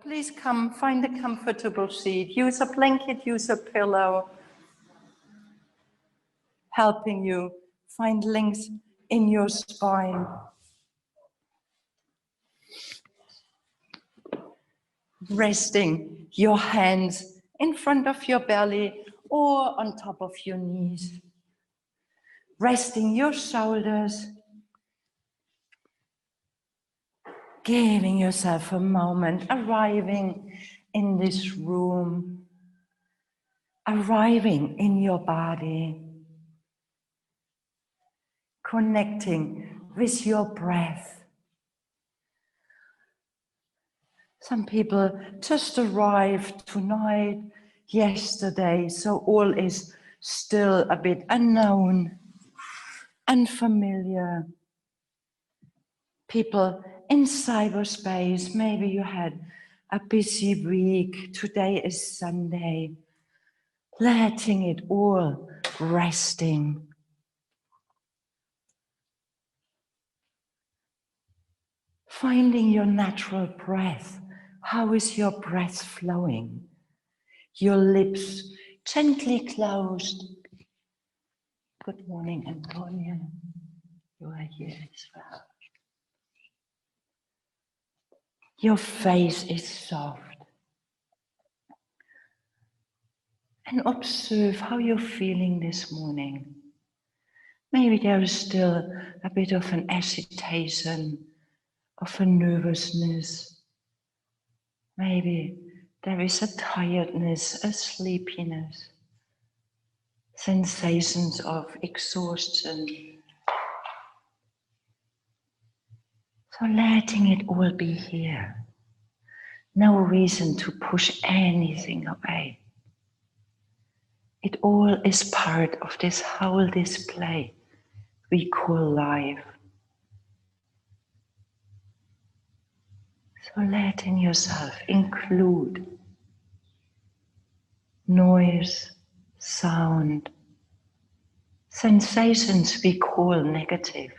please come, find a comfortable seat. Use a blanket, use a pillow, helping you find length in your spine. Resting your hands in front of your belly or on top of your knees. Resting your shoulders. Giving yourself a moment, arriving in this room, arriving in your body, connecting with your breath. Some people just arrived tonight, yesterday, so all is still a bit unknown, unfamiliar. People in cyberspace, maybe you had a busy week, today is Sunday, letting it all resting. Finding your natural breath. How is your breath flowing? Your lips gently closed. Good morning, Antonia. You are here as well. Your face is soft. And observe how you're feeling this morning. Maybe there is still a bit of an agitation, of a nervousness. Maybe there is a tiredness, a sleepiness, sensations of exhaustion. So letting it all be here. No reason to push anything away. It all is part of this whole display we call life. So letting yourself include noise, sound, sensations we call negative,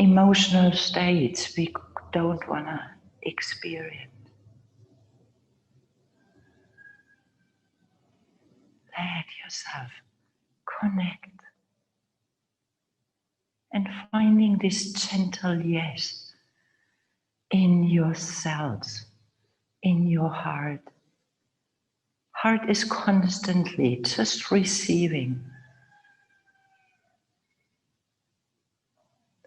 emotional states we don't want to experience. Let yourself connect and finding this gentle yes in your cells, in your heart. Heart is constantly just receiving.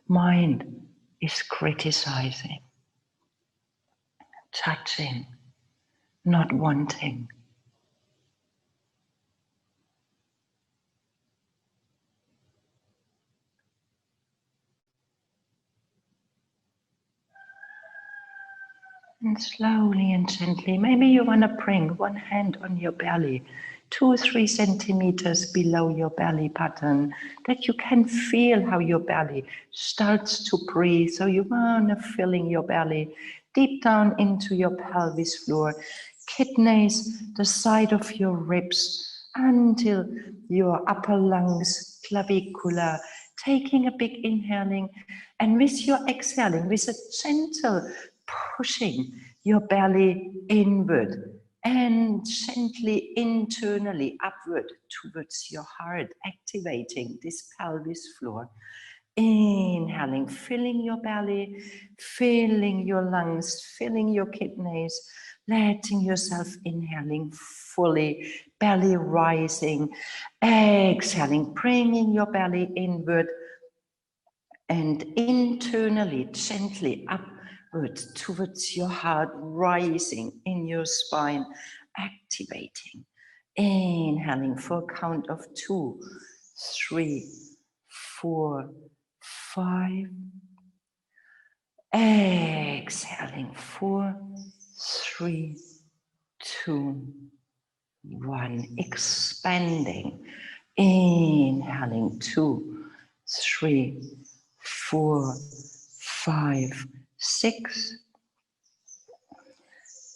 Mind is criticizing, judging, not wanting. And slowly and gently, maybe you want to bring one hand on your belly, 2-3 centimeters below your belly button, that you can feel how your belly starts to breathe. So you want to filling your belly deep down into your pelvis floor, kidneys, the side of your ribs, until your upper lungs, clavicular, taking a big inhaling, and with your exhaling, with a gentle pushing your belly inward and gently internally upward towards your heart, activating this pelvis floor. Inhaling, filling your belly, filling your lungs, filling your kidneys, letting yourself inhaling fully, belly rising, exhaling, bringing your belly inward and internally, gently upwards towards your heart, rising in your spine, activating. Inhaling for a count of 2, 3, 4, 5. Exhaling 4, 3, 2, 1. Expanding. Inhaling 2, 3, 4, 5, 6.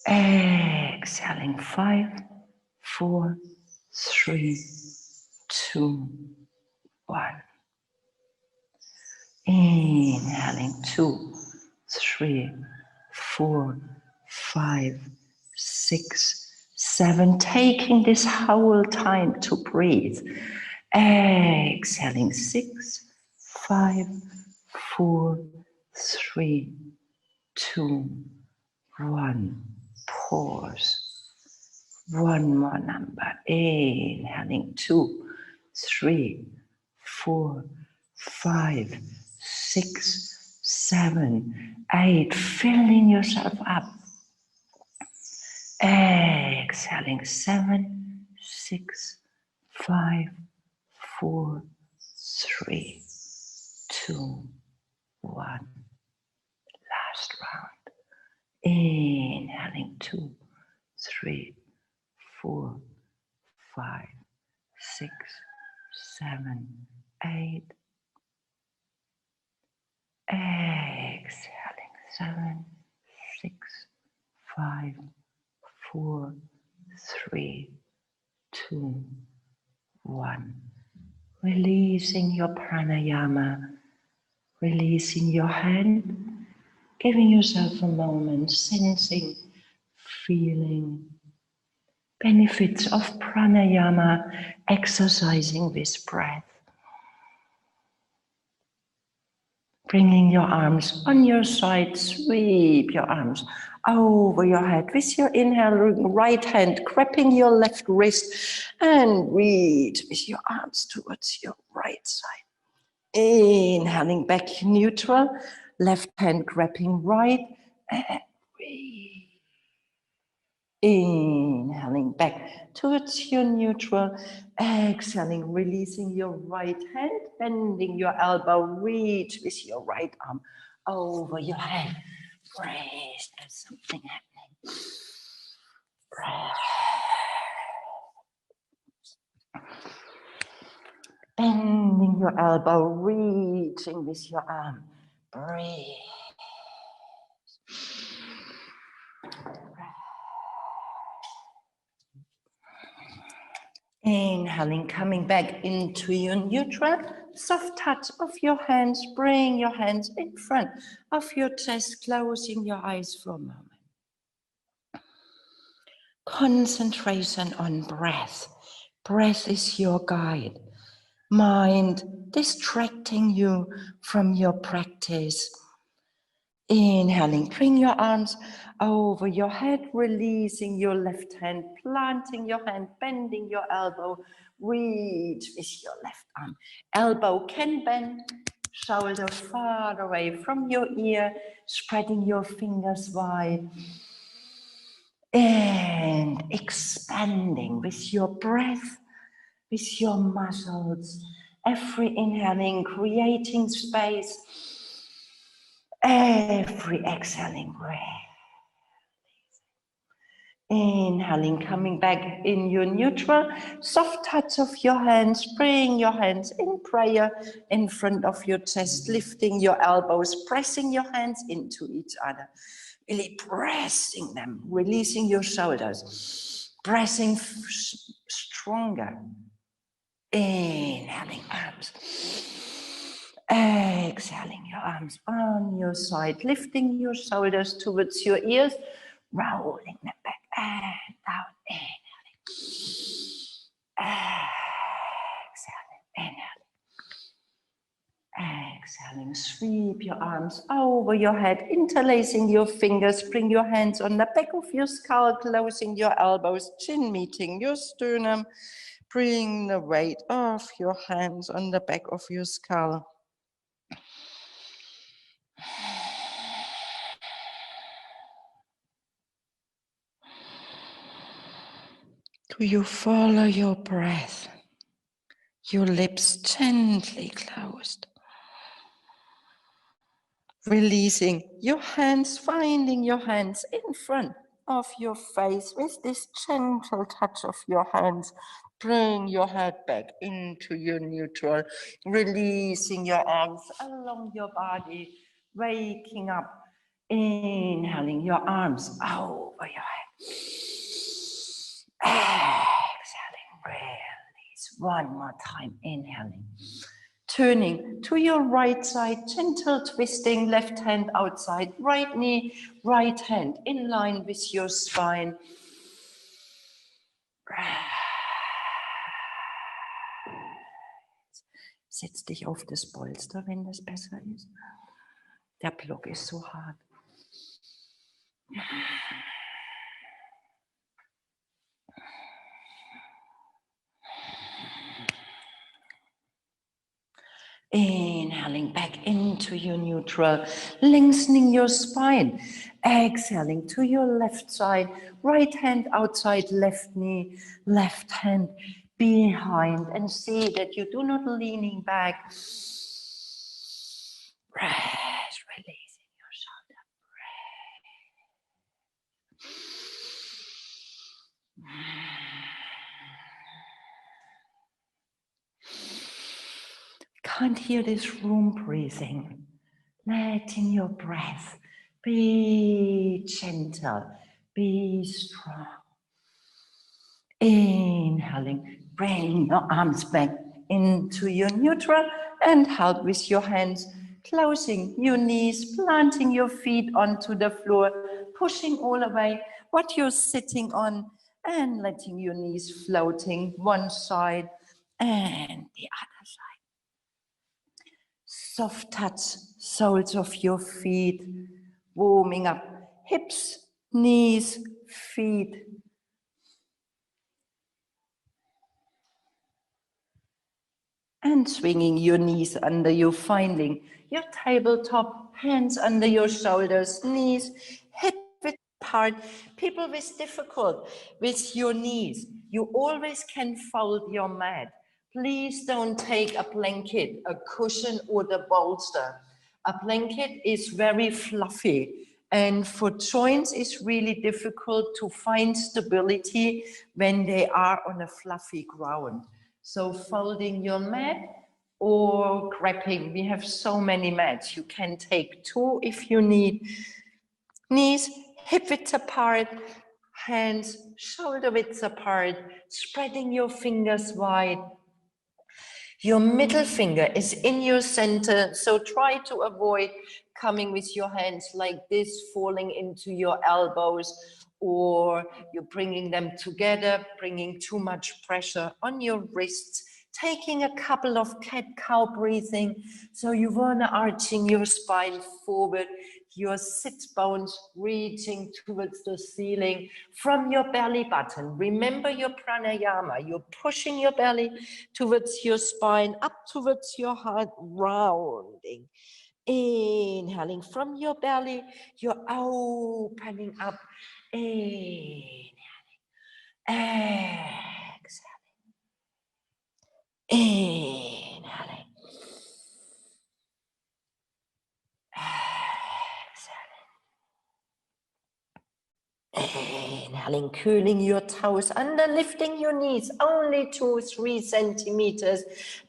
Exhaling 5, 4, 3, 2, 1. Inhaling 2, 3, 4, 5, 6, 7. Taking this whole time to breathe. Exhaling. 6, 5, 4, 3, 2, 1. Pause. One more number. Inhaling. 2, 3, 4, 5, 6, 7, 8. Filling yourself up. Exhaling. 7, 6, 5, 4, 3, 2, 1. Last round. Inhaling. 2, 3, 4, 5, 6, 7, 8. Exhaling. 7, 6, 5, 4, 3, 2, 1. Releasing your pranayama, releasing your hand, giving yourself a moment, sensing, feeling benefits of pranayama, exercising this breath. Bringing your arms on your side, sweep your arms over your head with your inhaling right hand, grabbing your left wrist and reach with your arms towards your right side. Inhaling back neutral, left hand grabbing right and breathe. Inhaling back towards your neutral, exhaling, releasing your right hand, bending your elbow, reach with your right arm over your head. Breathe, there's something happening. Breathe. Bending your elbow, reaching with your arm. Breathe. Inhaling, coming back into your neutral, soft touch of your hands, bring your hands in front of your chest, closing your eyes for a moment. Concentration on breath. Breath is your guide. Mind distracting you from your practice. Inhaling, bring your arms over your head, releasing your left hand, planting your hand, bending your elbow, reach with your left arm. Elbow can bend, shoulder far away from your ear, spreading your fingers wide. And expanding with your breath, with your muscles. Every inhaling, creating space. Every exhaling breath. Inhaling, coming back in your neutral, soft touch of your hands, bring your hands in prayer in front of your chest, lifting your elbows, pressing your hands into each other, really pressing them, releasing your shoulders, pressing stronger. Inhaling arms. Exhaling your arms on your side, lifting your shoulders towards your ears, rolling them back and down. Inhaling. Exhaling. Inhaling. Exhaling. Sweep your arms over your head, interlacing your fingers. Bring your hands on the back of your skull, closing your elbows, chin meeting your sternum. Bring the weight of your hands on the back of your skull. Do you follow your breath? Your lips gently closed. Releasing your hands, finding your hands in front of your face with this gentle touch of your hands. Bring your head back into your neutral, releasing your arms along your body, waking up, inhaling your arms over your head. Exhaling, release. One more time, inhaling. Turning to your right side, gentle twisting, left hand outside, right knee, right hand in line with your spine. Setz dich auf das Polster, wenn das besser ist. Der Block ist so hart. Inhaling back into your neutral, lengthening your spine. Exhaling to your left side, right hand outside, left knee, left hand behind. And see that you do not leaning back. Breath, releasing your shoulder. Can't hear this room breathing. Letting your breath be gentle, be strong. Inhaling, bring your arms back into your neutral and help with your hands, closing your knees, planting your feet onto the floor, pushing all away what you're sitting on and letting your knees floating one side and the other side. Soft touch, soles of your feet, warming up hips, knees, feet. And swinging your knees under you, finding your tabletop, hands under your shoulders, knees, hip width apart. People with difficult with your knees, you always can fold your mat. Please don't take a blanket, a cushion, or the bolster. A blanket is very fluffy, and for joints it's really difficult to find stability when they are on a fluffy ground. So folding your mat or grabbing, we have so many mats. You can take 2 if you need. Knees, hip width apart, hands, shoulder width apart, spreading your fingers wide. Your middle finger is in your center, so try to avoid coming with your hands like this, falling into your elbows, or you're bringing them together, bringing too much pressure on your wrists, taking a couple of cat-cow breathing. So you want to arching your spine forward, your sit bones reaching towards the ceiling from your belly button. Remember your pranayama. You're pushing your belly towards your spine, up towards your heart, rounding. Inhaling from your belly, you're opening up. Inhaling. Exhaling. Inhaling. Inhaling, curling your toes under, lifting your knees only 2-3 centimeters,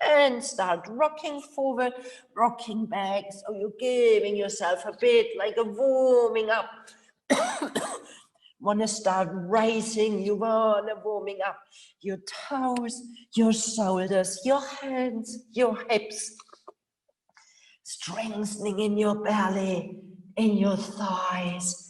and start rocking forward, rocking back. So you're giving yourself a bit like a warming up. Want to start rising, you want to warming up your toes, your shoulders, your hands, your hips, strengthening in your belly, in your thighs.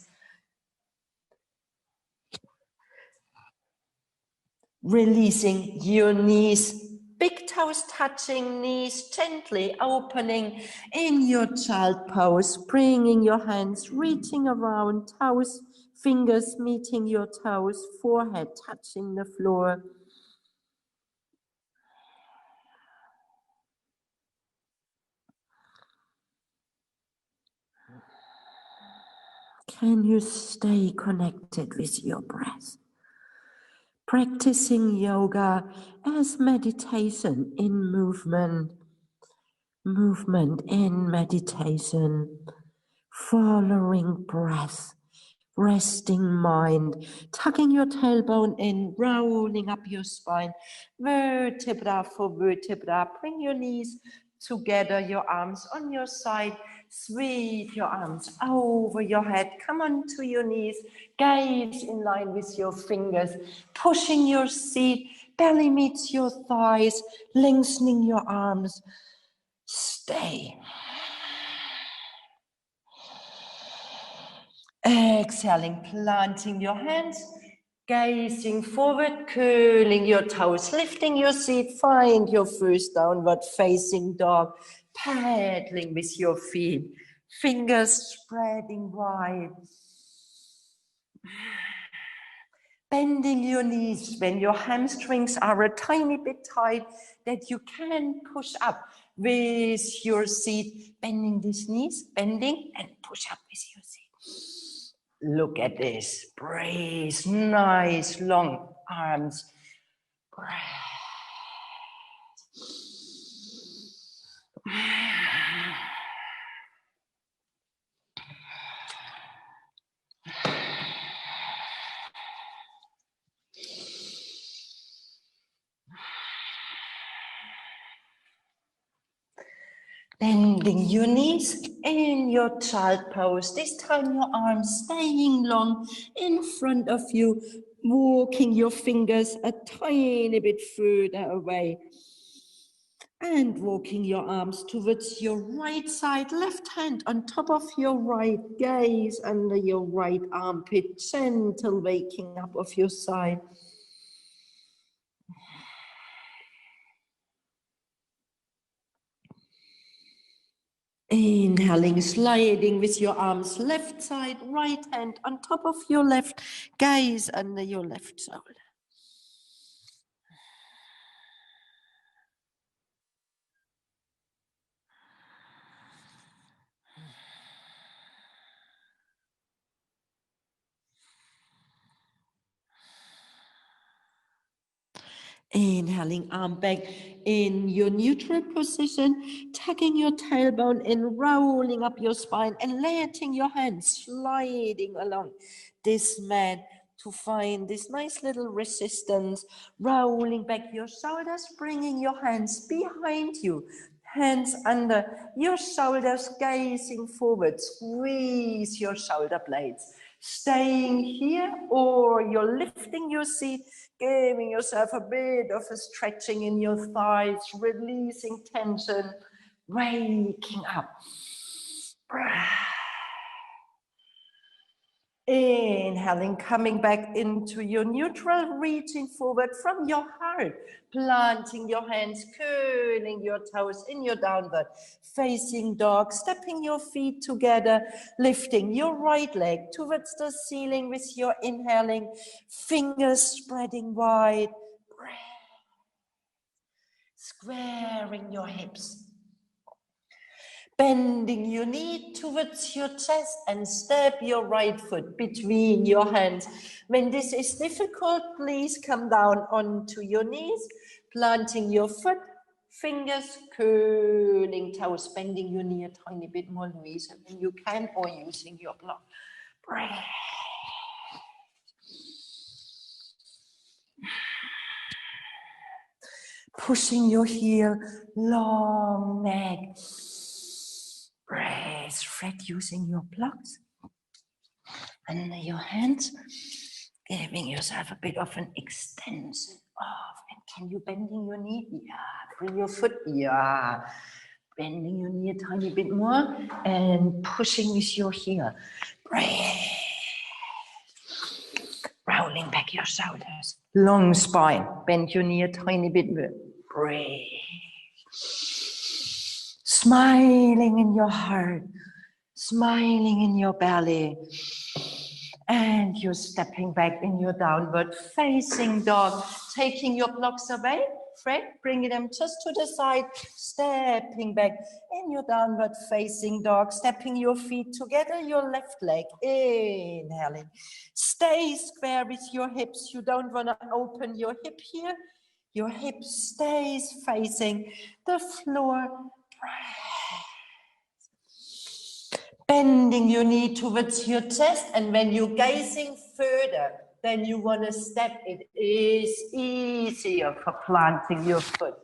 Releasing your knees, big toes touching knees, gently opening in your child pose, bringing your hands, reaching around, toes, fingers meeting your toes, forehead touching the floor. Can you stay connected with your breath? Practicing yoga as meditation in movement, movement in meditation, following breath, resting mind, tucking your tailbone in, rolling up your spine, vertebra for vertebra. Bring your knees together, your arms on your side, sweep your arms over your head, come onto your knees, gaze in line with your fingers, pushing your seat, belly meets your thighs, lengthening your arms, Stay. Exhaling, planting your hands, gazing forward, curling your toes, lifting your seat, find your first downward facing dog, paddling with your feet, fingers spreading wide. Bending your knees when your hamstrings are a tiny bit tight, that you can push up with your seat, bending these knees, bending and push up with your seat. Look at this, breathe, nice long arms, breath. Bending your knees in your child pose. This time your arms staying long in front of you, walking your fingers a tiny bit further away. And walking your arms towards your right side, left hand on top of your right, gaze under your right armpit, gentle waking up of your side. Inhaling, sliding with your arms, left side, right hand on top of your left, gaze under your left shoulder. Inhaling, arm back in your neutral position, tucking your tailbone in, rolling up your spine and letting your hands sliding along this mat to find this nice little resistance, rolling back your shoulders, bringing your hands behind you, hands under your shoulders, gazing forward, squeeze your shoulder blades. Staying here, or you're lifting your seat, giving yourself a bit of a stretching in your thighs, releasing tension, waking up. Breath. Inhaling, coming back into your neutral, reaching forward from your heart, planting your hands, curling your toes in your downward facing dog, stepping your feet together, lifting your right leg towards the ceiling with your inhaling, fingers spreading wide, breath, squaring your hips. Bending your knee towards your chest and step your right foot between your hands. When this is difficult, please come down onto your knees, planting your foot, fingers curling toes, bending your knee a tiny bit more, Louise, when you can, or using your block. Breath. Pushing your heel, long neck. Breath, reducing your blocks under your hands, giving yourself a bit of an extension of, and can you bending your knee? Yeah, bring your foot, yeah, bending your knee a tiny bit more and pushing with your heel. Breath, rolling back your shoulders, long spine, bend your knee a tiny bit more. Breathe. Smiling in your heart, smiling in your belly, and you're stepping back in your downward facing dog, taking your blocks away, Fred, bringing them just to the side, stepping back in your downward facing dog, stepping your feet together, your left leg, inhaling, stay square with your hips, you don't want to open your hip here, your hip stays facing the floor. Bending your knee towards your chest, and when you're gazing further, then you want to step. It is easier for planting your foot.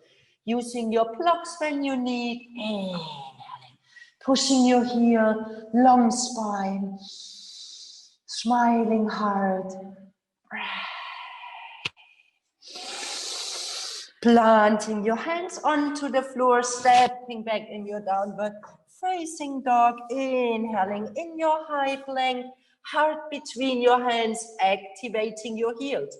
Using your blocks when you need. Inhaling. Pushing your heel, long spine. Smiling hard. Planting your hands onto the floor, stepping back in your downward facing dog, inhaling in your high plank, heart between your hands, activating your heels.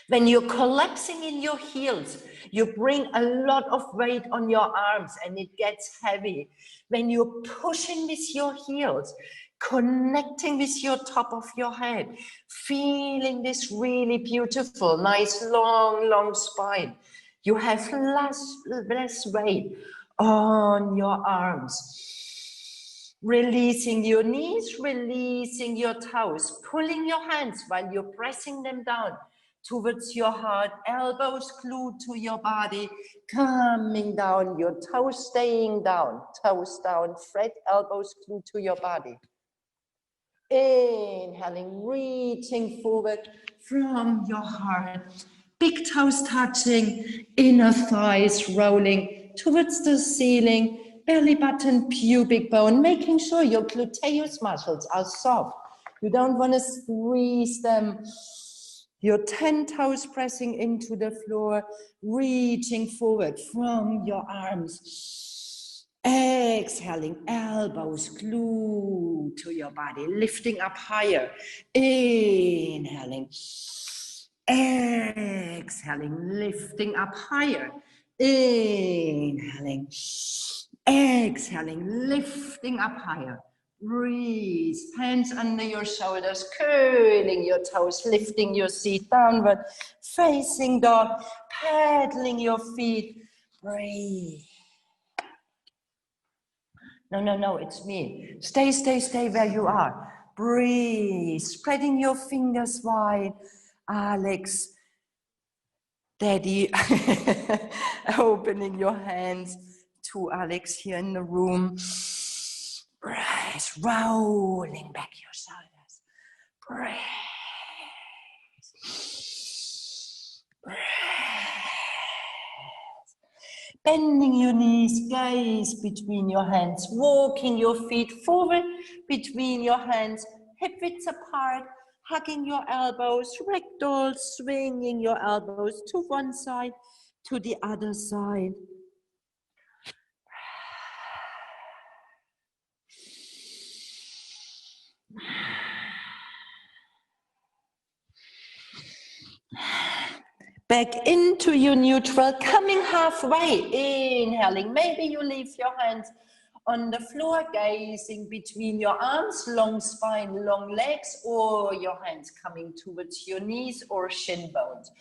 When you're collapsing in your heels, you bring a lot of weight on your arms and it gets heavy. When you're pushing with your heels, connecting with your top of your head, feeling this really beautiful, nice, long spine. You have less weight on your arms. Releasing your knees, releasing your toes, pulling your hands while you're pressing them down towards your heart, elbows glued to your body, coming down, your toes staying down, toes down, fret, elbows glued to your body. Inhaling, reaching forward from your heart, big toes touching, inner thighs rolling towards the ceiling, belly button, pubic bone, making sure your gluteus muscles are soft. You don't want to squeeze them. Your 10 toes pressing into the floor, reaching forward from your arms. Exhaling, elbows glued to your body, lifting up higher. Inhaling. Exhaling, lifting up higher. Inhaling. Exhaling, lifting up higher. Breathe, hands under your shoulders, curling your toes, lifting your seat downward, facing dog, paddling your feet. Breathe. No, it's me. Stay where you are. Breathe, spreading your fingers wide. Alex, Daddy, opening your hands to Alex here in the room. Breath, rolling back your shoulders. Breath. Breath. Bending your knees, gaze between your hands, walking your feet forward between your hands, hip widths apart, hugging your elbows, ragdoll, swinging your elbows to one side, to the other side. Back into your neutral, coming halfway, inhaling. Maybe you leave your hands on the floor, gazing between your arms, long spine, long legs, or your hands coming towards your knees or shin bones.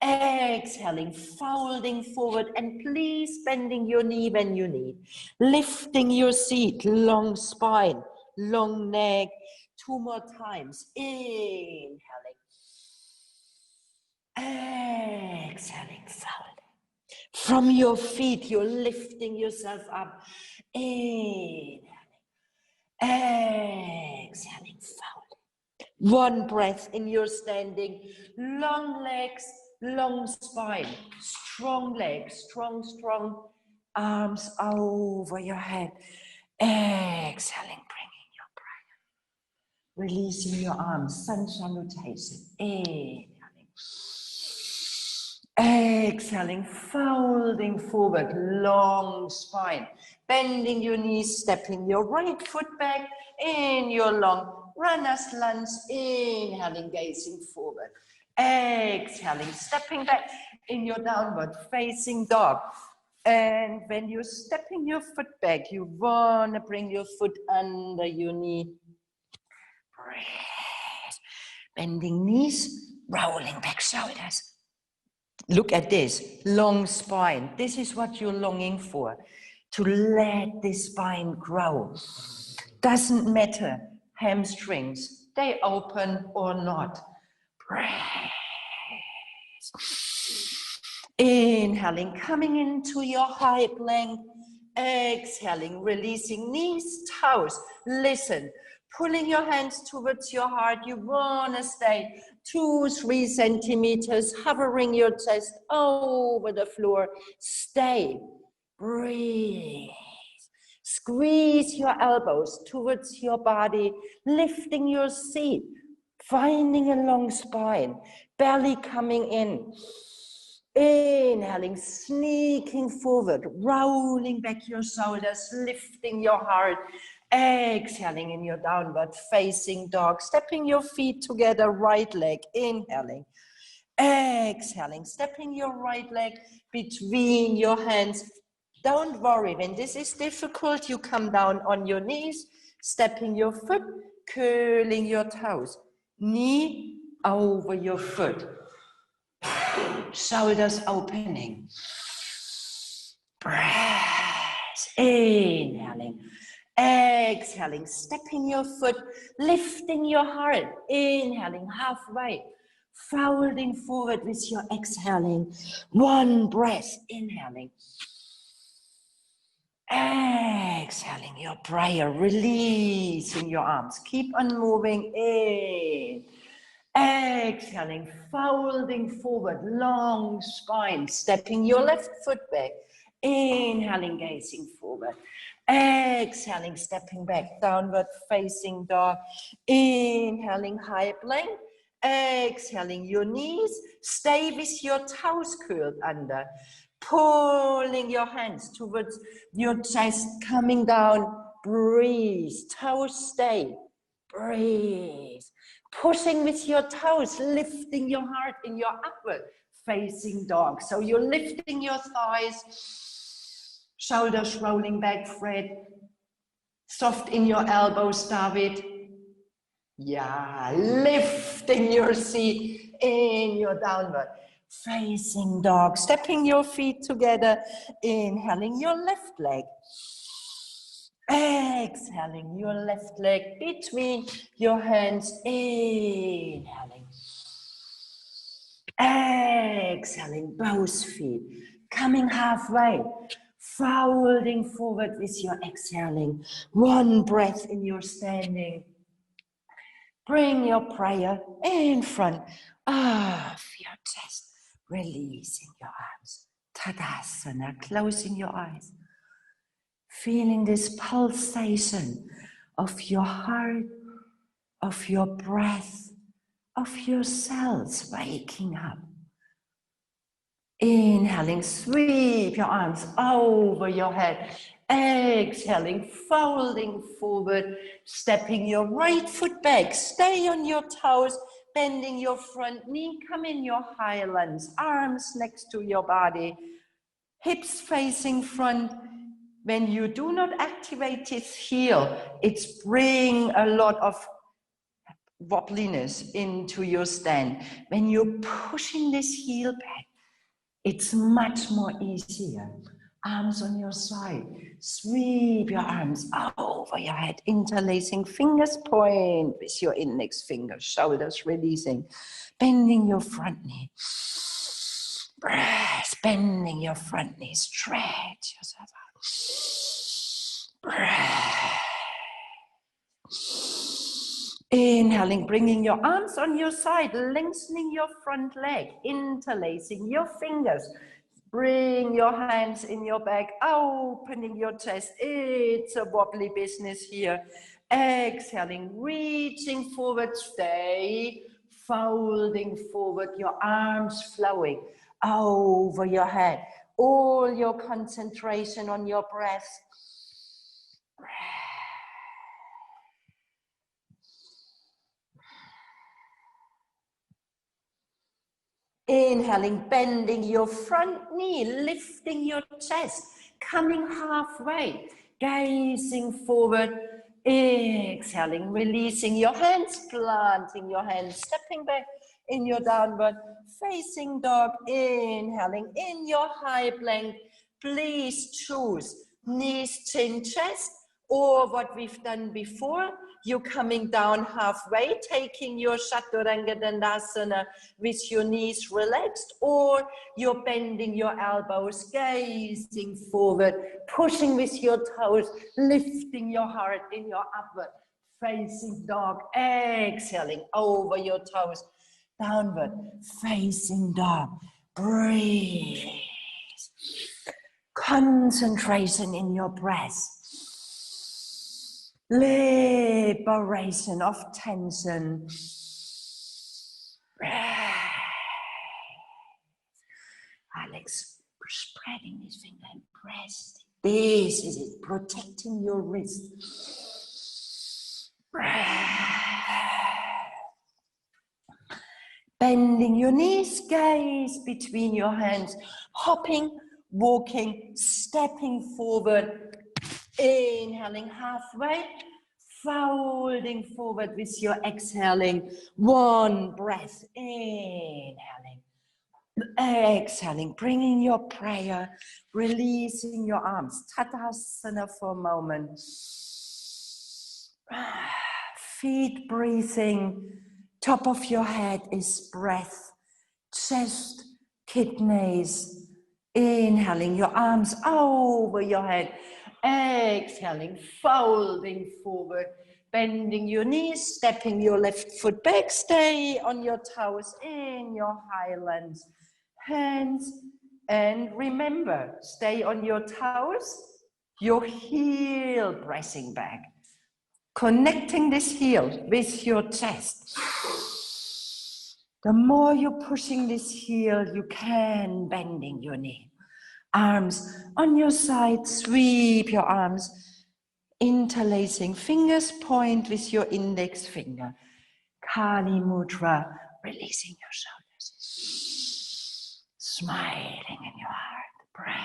Exhaling, folding forward, and please bending your knee when you need. Lifting your seat, long spine, long neck. 2 more times. Inhaling. Exhaling, folding. From your feet, you're lifting yourself up. Inhaling. Exhaling, folding. 1 breath in your standing. Long legs, long spine. Strong legs, strong arms over your head. Exhaling, bringing your breath. Releasing your arms, sun salutation. Inhaling. Exhaling, folding forward, long spine, bending your knees, stepping your right foot back in your long runner's lunge, inhaling, gazing forward, exhaling, stepping back in your downward facing dog. And when you're stepping your foot back, you want to bring your foot under your knee. Breathe. Bending knees, rolling back shoulders. Look at this, long spine. This is what you're longing for, to let this spine grow. Doesn't matter, hamstrings, they open or not. Breathe. Inhaling, coming into your high plank. Exhaling, releasing knees, toes. Listen, pulling your hands towards your heart. You want to stay 2-3 centimeters, hovering your chest over the floor. Stay. Breathe. Squeeze your elbows towards your body, lifting your seat, finding a long spine, belly coming in. Inhaling, sneaking forward, rolling back your shoulders, lifting your heart. Exhaling in your downward facing dog, stepping your feet together, right leg, inhaling. Exhaling, stepping your right leg between your hands. Don't worry, when this is difficult, you come down on your knees, stepping your foot, curling your toes, knee over your foot, shoulders opening. Breath, inhaling, exhaling, stepping your foot, lifting your heart, inhaling halfway, folding forward with your exhaling. One breath, inhaling. Exhaling your prayer, releasing your arms. Keep on moving in. Exhaling, folding forward, long spine, stepping your left foot back. Inhaling, gazing forward. Exhaling, stepping back, downward facing dog. Inhaling, high plank. Exhaling, your knees. Stay with your toes curled under. Pulling your hands towards your chest, coming down. Breathe, toes stay. Breathe. Pushing with your toes, lifting your heart in your upward facing dog. So you're lifting your thighs, shoulders rolling back, Fred. Soft in your elbows, David. Yeah, lifting your seat in your downward facing dog. Stepping your feet together, inhaling your left leg. Exhaling your left leg between your hands, inhaling. Exhaling both feet, coming halfway, folding forward with your exhaling. One breath in your standing. Bring your prayer in front of your chest, releasing your arms. Tadasana, closing your eyes. Feeling this pulsation of your heart, of your breath, of your cells waking up. Inhaling, sweep your arms over your head. Exhaling, folding forward, stepping your right foot back. Stay on your toes, bending your front knee. Come in your high lunge, arms next to your body, hips facing front. When you do not activate this heel, it's bring a lot of wobbliness into your stand. When you're pushing this heel back, it's much more easier. Arms on your side, sweep your arms over your head, interlacing, fingers point with your index finger, shoulders releasing, bending your front knee. Breath, bending your front knee, stretch yourself out. Breath. Inhaling, bringing your arms on your side, lengthening your front leg, interlacing your fingers. Bring your hands in your back, opening your chest. It's a wobbly business here. Exhaling, reaching forward, stay. Folding forward, your arms flowing over your head. All your concentration on your breath. Inhaling, bending your front knee, lifting your chest, coming halfway, gazing forward. Exhaling, releasing your hands, planting your hands, stepping back in your downward facing dog. Inhaling in your high plank. Please choose knees, chin, chest, or what we've done before. You're coming down halfway, taking your Chaturanga Dandasana with your knees relaxed, or you're bending your elbows, gazing forward, pushing with your toes, lifting your heart in your upward facing dog. Exhaling over your toes, downward facing dog. Breathe. Concentration in your breath. Liberation of tension. Alex, spreading his finger and press. This is it, protecting your wrist. Bending your knees, gaze between your hands, hopping, walking, stepping forward, inhaling halfway, folding forward with your exhaling. One breath, inhaling, exhaling, bringing your prayer, releasing your arms. Tadasana for a moment. Feet breathing. Top of your head is breath, chest, kidneys. Inhaling, your arms over your head. Exhaling, folding forward, bending your knees, stepping your left foot back. Stay on your toes in your highlands. Hands, and remember, stay on your toes, your heel pressing back. Connecting this heel with your chest. The more you're pushing this heel, you can bending your knee. Arms on your side, sweep your arms, interlacing, fingers point with your index finger. Kali Mudra, releasing your shoulders. Smiling in your heart. Breathe.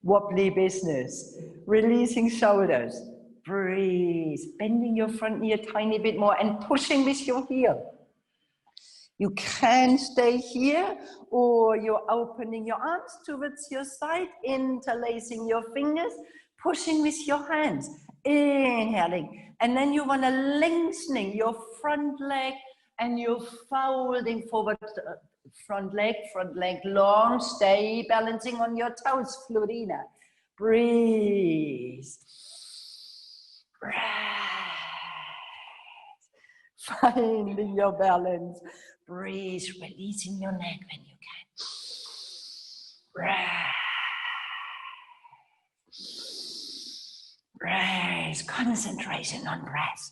Wobbly business, releasing shoulders, breathe, bending your front knee a tiny bit more and pushing with your heel. You can stay here, or you're opening your arms towards your side, interlacing your fingers, pushing with your hands, inhaling, and then you want to lengthening your front leg and you're folding forward. Front leg long, stay balancing on your toes, Florina. Breathe. Finding your balance. Breathe, releasing your neck when you can. Breathe, concentration on breath.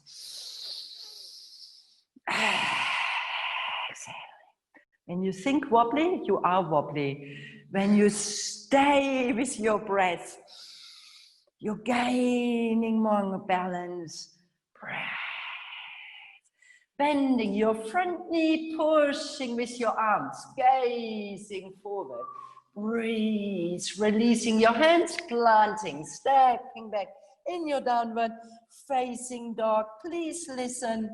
Exhale. When you think wobbly, you are wobbly. When you stay with your breath, you're gaining more balance. Breath. Bending your front knee, pushing with your arms, gazing forward. Breathe, releasing your hands, planting, stepping back in your downward facing dog. Please listen.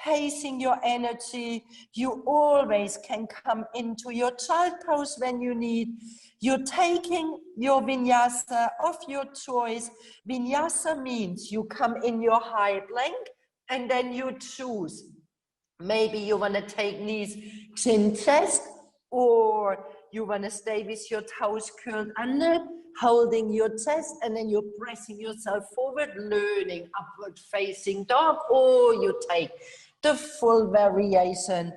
Pacing your energy, you always can come into your child pose when you need. You're taking your vinyasa of your choice. Vinyasa means you come in your high plank and then you choose. Maybe you want to take knees, chin, chest, or you want to stay with your toes curled under, holding your chest, and then you're pressing yourself forward, learning upward facing dog, or you take the full variation.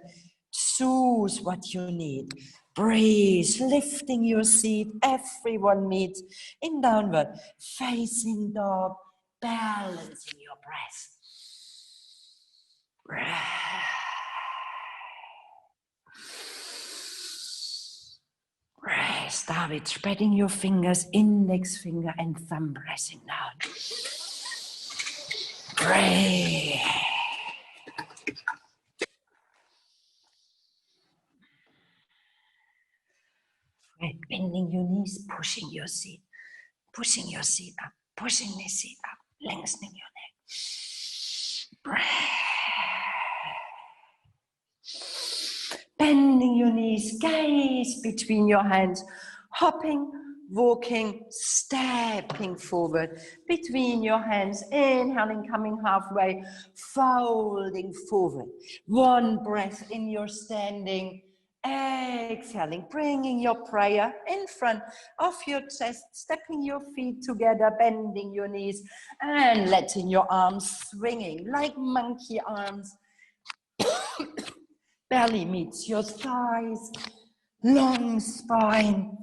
Choose what you need. Breathe, lifting your seat. Everyone meets in downward facing dog, balancing your breath. Breathe. Start with spreading your fingers, index finger and thumb pressing down. Breathe. Bending your knees, pushing your seat up, pushing the seat up, lengthening your neck. Breath. Bending your knees, gaze between your hands, hopping, walking, stepping forward between your hands, inhaling, coming halfway, folding forward. One breath in your standing. Exhaling, bringing your prayer in front of your chest, stepping your feet together, bending your knees, and letting your arms swinging like monkey arms. Belly meets your thighs, long spine.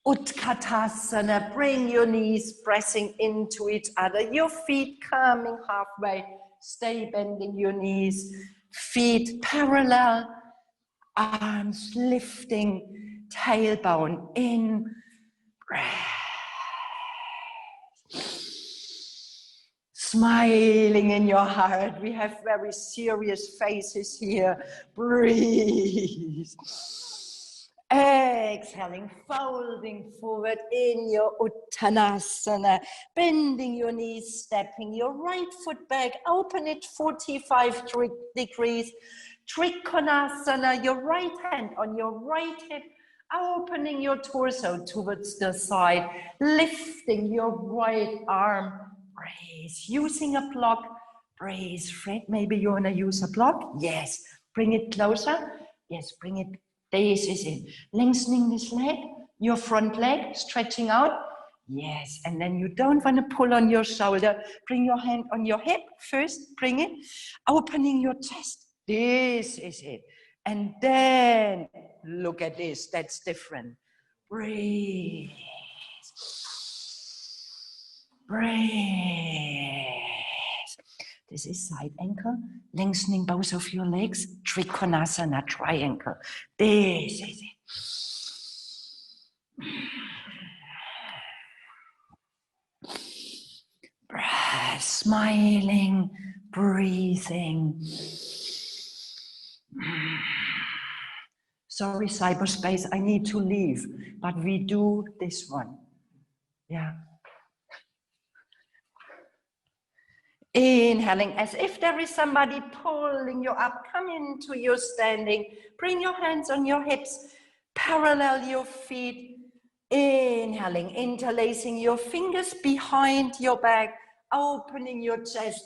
Utkatasana, bring your knees pressing into each other, your feet coming halfway, Stay bending your knees, feet parallel, arms lifting, tailbone in, breath. Smiling in your heart. We have very serious faces here. Breathe. Exhaling, folding forward in your Uttanasana, bending your knees, stepping your right foot back, open it 45 degrees, Trikonasana, your right hand on your right hip, opening your torso towards the side, lifting your right arm, brace, using a block, brace, Fred, maybe you want to use a block, yes, bring it closer, yes, bring it. This is it. Lengthening this leg, your front leg, stretching out. Yes, and then you don't want to pull on your shoulder. Bring your hand on your hip first, bring it. Opening your chest. This is it. And then look at this, that's different. Breathe. Breathe. This is side ankle, lengthening both of your legs, Trikonasana, triangle. This is it. Breath, smiling, breathing. Sorry, cyberspace, I need to leave, but we do this one. Yeah. Inhaling as if there is somebody pulling you up. Come into your standing. Bring your hands on your hips. Parallel your feet. Inhaling, interlacing your fingers behind your back. Opening your chest.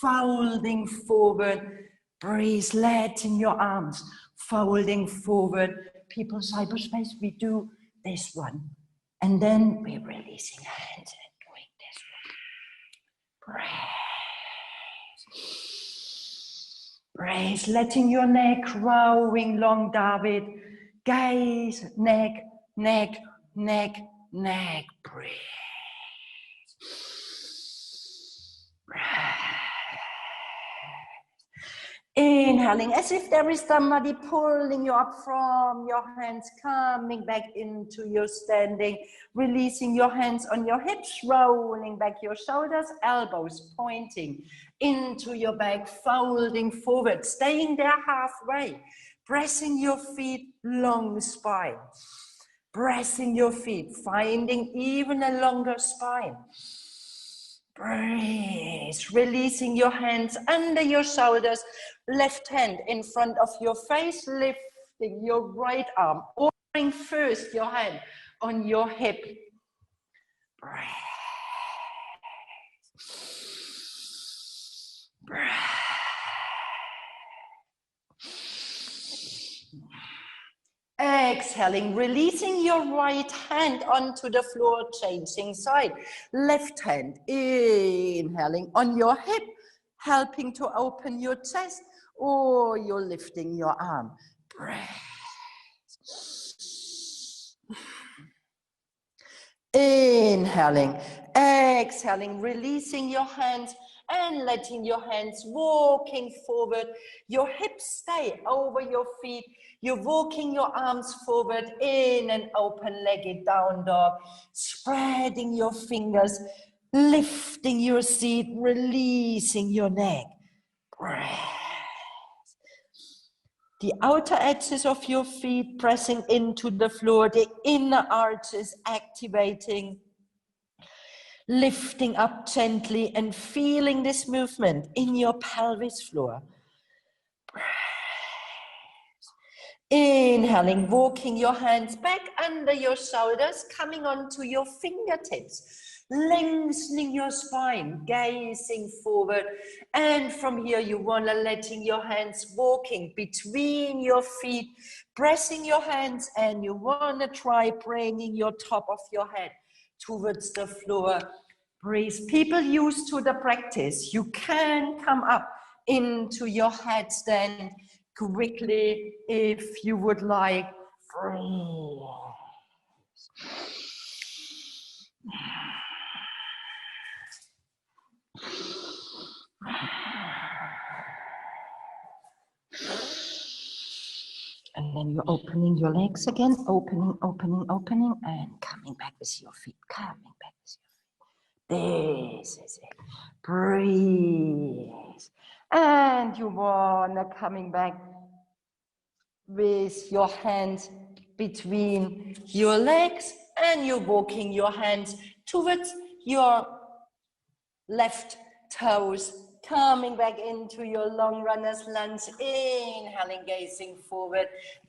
Folding forward. Breathe, letting your arms. Folding forward. People, cyberspace, we do this one. And then we're releasing hands and doing this one. Breath. Brace, letting your neck growing long, David. Gaze, neck, neck, neck, neck. Breathe. Breath. Inhaling as if there is somebody pulling you up from your hands, coming back into your standing, releasing your hands on your hips, rolling back your shoulders, elbows pointing into your back, folding forward, staying there halfway, pressing your feet, long spine, pressing your feet, finding even a longer spine. Breathe, releasing your hands under your shoulders, left hand in front of your face, lifting your right arm, or bring first your hand on your hip. Breathe. Breathe. Exhaling, releasing your right hand onto the floor, changing side. Left hand, inhaling on your hip, helping to open your chest, or you're lifting your arm. Breath. Inhaling, exhaling, releasing your hands and letting your hands walking forward. Your hips stay over your feet. You're walking your arms forward in an open-legged down dog, spreading your fingers, lifting your seat, releasing your neck. Breath. The outer edges of your feet pressing into the floor, the inner arches activating, lifting up gently and feeling this movement in your pelvis floor. Inhaling, walking your hands back under your shoulders, coming onto your fingertips, lengthening your spine, gazing forward. And from here, you want to letting your hands walking between your feet, pressing your hands, and you want to try bringing your top of your head towards the floor. Breathe. People used to the practice, you can come up into your headstand quickly if you would like. then you're opening your legs again, opening, opening, opening, and coming back with your feet, coming back with your feet. This is it. Breathe. And you wanna coming back with your hands between your legs, and you're walking your hands towards your left toes, coming back into your long runner's lunge, inhaling, gazing forward,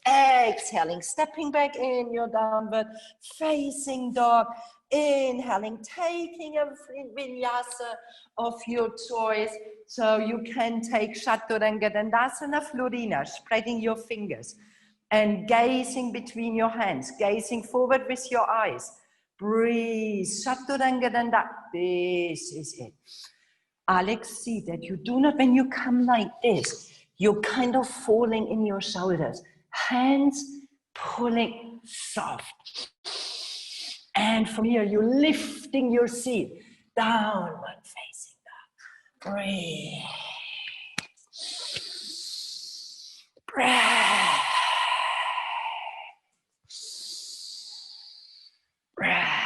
exhaling, stepping back in your downward facing dog, inhaling, taking a vinyasa of your choice. So you can take Chaturanga Dandasana Florina, spreading your fingers and gazing between your hands, gazing forward with your eyes. Breathe, Chaturanga Dandasana. This is it. Alex, see that you do not, when you come like this, you're kind of falling in your shoulders. Hands pulling soft. And from here, you're lifting your seat, downward facing dog. Breathe. Breath. Breath.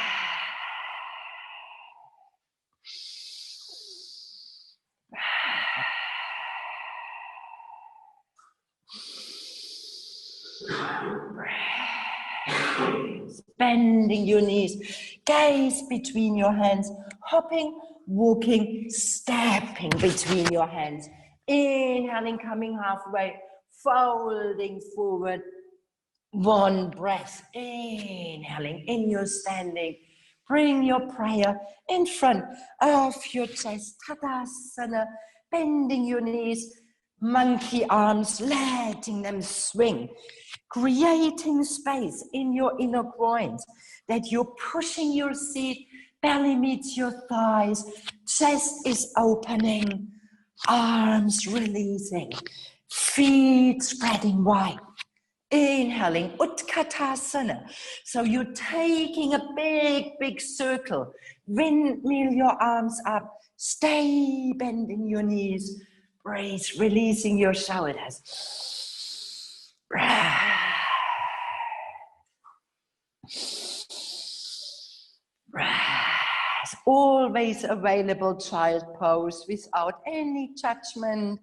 Bending your knees, gaze between your hands, hopping, walking, stepping between your hands. Inhaling, coming halfway, folding forward. One breath, inhaling in your standing. Bring your prayer in front of your chest, Tadasana, bending your knees, monkey arms, letting them swing, creating space in your inner groins, that you're pushing your seat, belly meets your thighs, chest is opening, arms releasing, feet spreading wide. Inhaling, Utkatasana. So you're taking a big circle. Windmill your arms up. Stay bending your knees. Breathe, releasing your shoulders. Breath. Breath. Always available child pose without any judgment.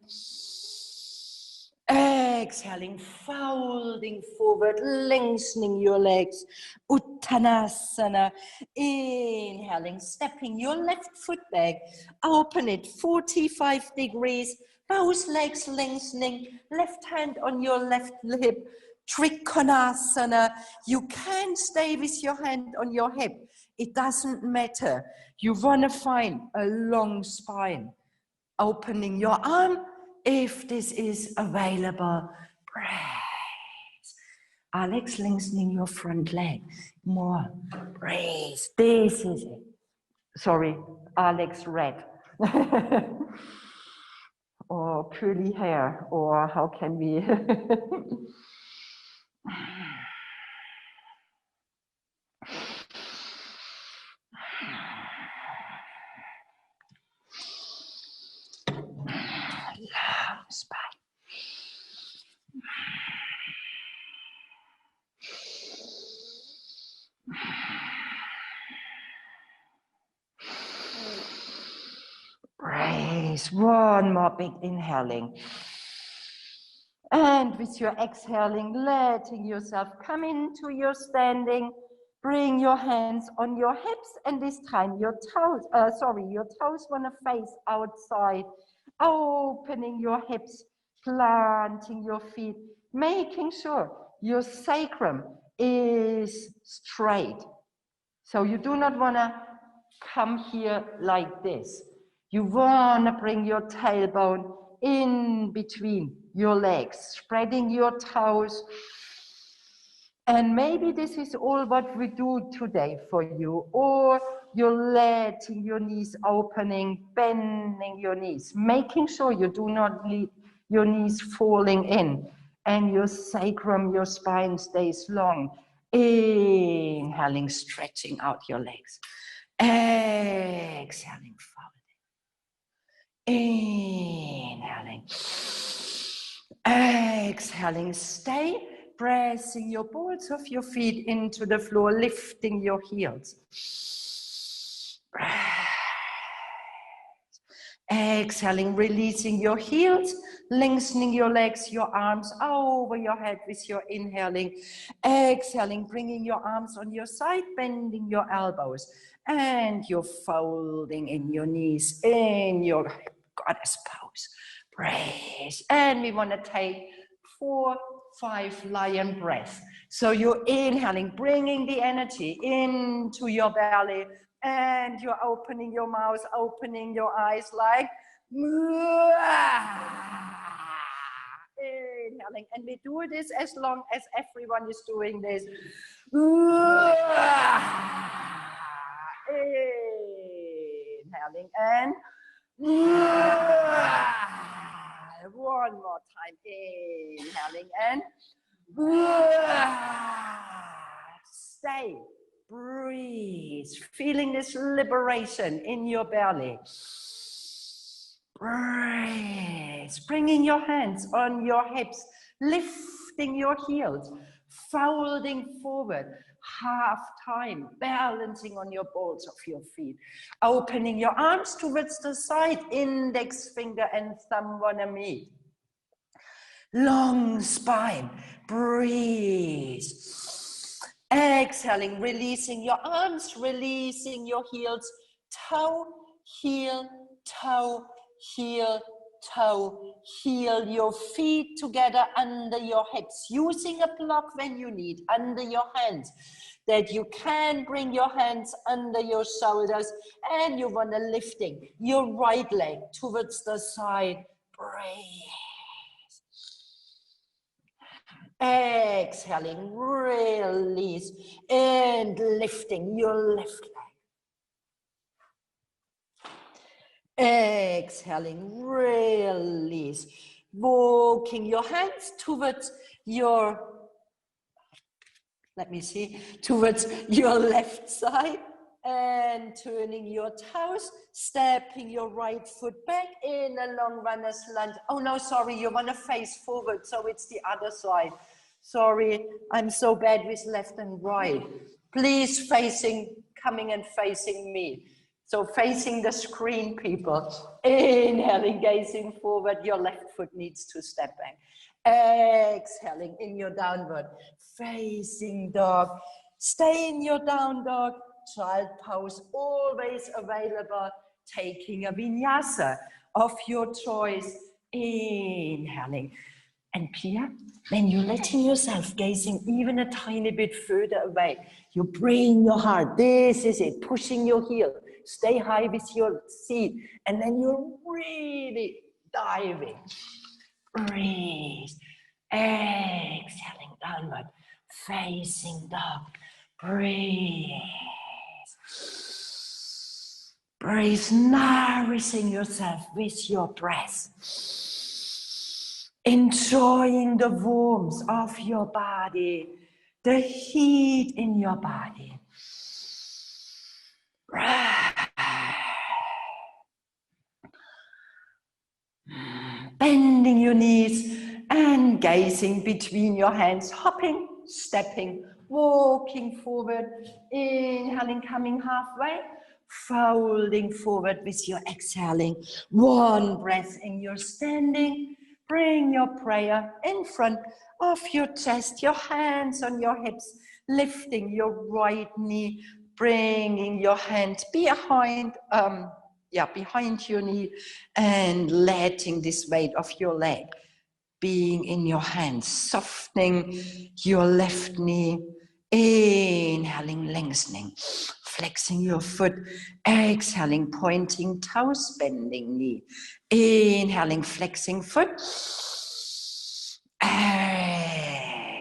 Exhaling, folding forward, lengthening your legs. Uttanasana. Inhaling, stepping your left foot back. Open it 45 degrees. Both legs lengthening. Left hand on your left hip. Trikonasana. You can stay with your hand on your hip. It doesn't matter. You want to find a long spine. Opening your arm. If this is available, breathe. Alex, lengthening your front leg. More. Breathe. This is it. Sorry, Alex red. Or curly hair. Or how can we? Long spine. Breathe. One more big inhaling. And with your exhaling, letting yourself come into your standing. Bring your hands on your hips, and this time your toes want to face outside. Opening your hips, planting your feet, making sure your sacrum is straight. So you do not want to come here like this. You want to bring your tailbone in between your legs, spreading your toes. And maybe this is all what we do today for you. Or you're letting your knees opening, bending your knees, making sure you do not leave your knees falling in, and your sacrum, your spine stays long. Inhaling, stretching out your legs. Exhaling, folding. Inhaling. Exhaling, stay pressing your balls of your feet into the floor, lifting your heels. Exhaling, releasing your heels, lengthening your legs, your arms over your head with your inhaling. Exhaling, bringing your arms on your side, bending your elbows, and you're folding in your knees in your goddess pose. Breathe. And we want to take 4, 5 lion breaths. So you're inhaling, bringing the energy into your belly, and you're opening your mouth, opening your eyes like inhaling. And we do this as long as everyone is doing this. Inhaling and one more time. Inhaling and stay. Breathe, feeling this liberation in your belly. Breathe, bringing your hands on your hips, lifting your heels, folding forward, half time, balancing on your balls of your feet, opening your arms towards the side, index finger and thumb wanna meet. Long spine, breathe. Exhaling, releasing your arms, releasing your heels, toe, heel, toe, heel, toe, heel your feet together under your hips, using a block when you need, under your hands, that you can bring your hands under your shoulders, and you want to lifting your right leg towards the side, breathe. Exhaling, release, and lifting your left leg. Exhaling, release, walking your hands towards your, towards your left side, and turning your toes, stepping your right foot back in a long runner's lunge. Oh no, sorry, you want to face forward, so it's the other side. Sorry, I'm so bad with left and right. Please coming and facing me. So facing the screen, people. Inhaling, gazing forward, your left foot needs to step back. Exhaling in your downward, facing dog. Stay in your down dog. Child pose, always available, taking a vinyasa of your choice, inhaling. And Pia, when you're letting yourself gazing even a tiny bit further away, you bring your heart, this is it, pushing your heel, stay high with your seat, and then you're really diving. Breathe, exhaling downward, facing dog, breathe. Breathe, nourishing yourself with your breath. Enjoying the warmth of your body, the heat in your body. Bending your knees and gazing between your hands, hopping, stepping, walking forward, inhaling, coming halfway, folding forward with your exhaling. One breath in your standing. Bring your prayer in front of your chest, your hands on your hips, lifting your right knee, bringing your hand behind your knee, and letting this weight of your leg being in your hands, softening your left knee, inhaling, lengthening, flexing your foot, exhaling, pointing toes, bending knee, inhaling, flexing foot,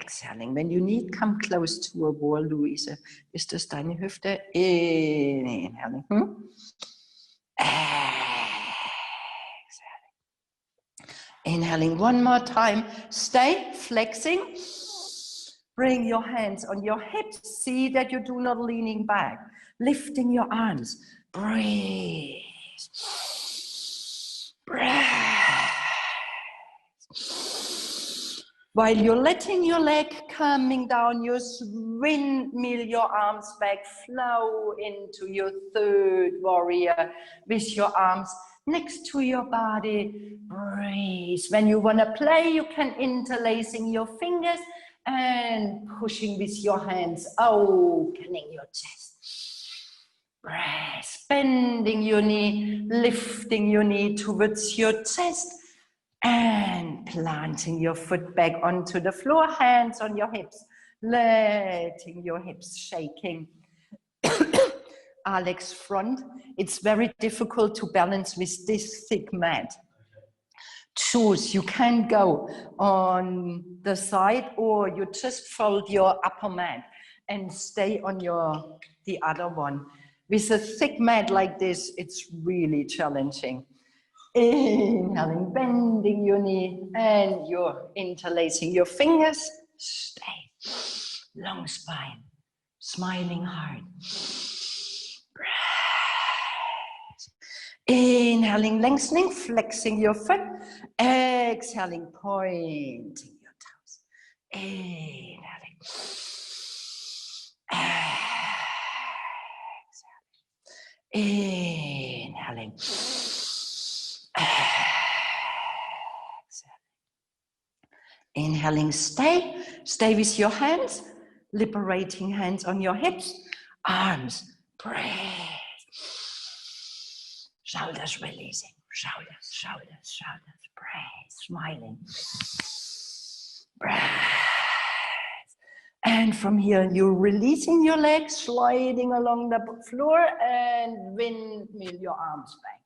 exhaling. When you need, come close to a wall, Louise. Ist das deine Hüfte? Inhaling. Inhaling one more time. Stay flexing. Bring your hands on your hips. See that you do not leaning back. Lifting your arms. Breathe. Breathe. While you're letting your leg coming down, you windmill your arms back, flow into your third warrior with your arms next to your body. Breathe. When you want to play, you can interlacing your fingers and pushing with your hands, opening your chest. Breath. Bending your knee, lifting your knee towards your chest, and planting your foot back onto the floor, hands on your hips, letting your hips shaking. Alex front. It's very difficult to balance with this thick mat. Choose, you can go on the side or you just fold your upper mat and stay on the other one. With a thick mat like this, it's really challenging. Inhaling, bending your knee, and you're interlacing your fingers. Stay. Long spine. Smiling hard. Breath. Inhaling, lengthening, flexing your foot. Exhaling, pointing your toes. Inhaling. Exhaling. Inhaling. Inhaling, stay with your hands, liberating hands on your hips, arms, breathe, shoulders releasing, shoulders, breathe, smiling, breath. And from here, you're releasing your legs, sliding along the floor, and windmill your arms back.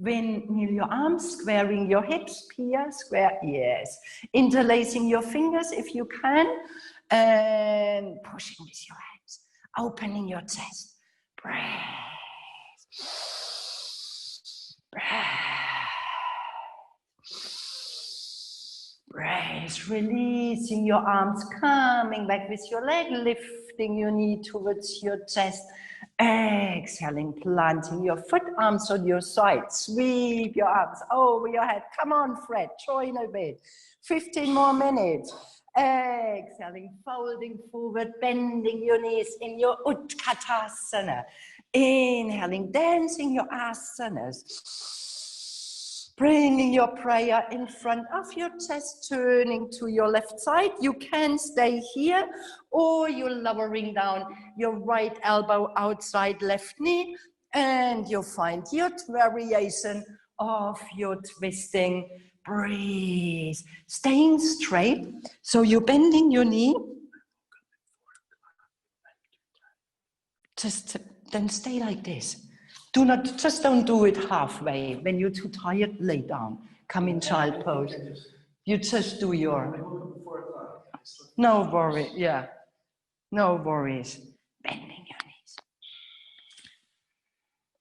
Windmill your arms, squaring your hips, here, square, yes. Interlacing your fingers if you can, and pushing with your hands, opening your chest. Breath. Breath. Breath. Releasing your arms, coming back with your leg, lifting your knee towards your chest. Exhaling, planting your foot, arms on your side. Sweep your arms over your head. Come on, Fred, join a bit. 15 more minutes. Exhaling, folding forward, bending your knees in your Utkatasana. Inhaling, dancing your asanas. Bringing your prayer in front of your chest, turning to your left side. You can stay here, or you're lowering down your right elbow outside left knee, and you'll find your variation of your twisting. Breathe. Staying straight. So you're bending your knee. Just then stay like this. Don't do it halfway. When you're too tired, lay down. Come in child pose. You just do your. No worry, yeah. No worries. Bending your knees.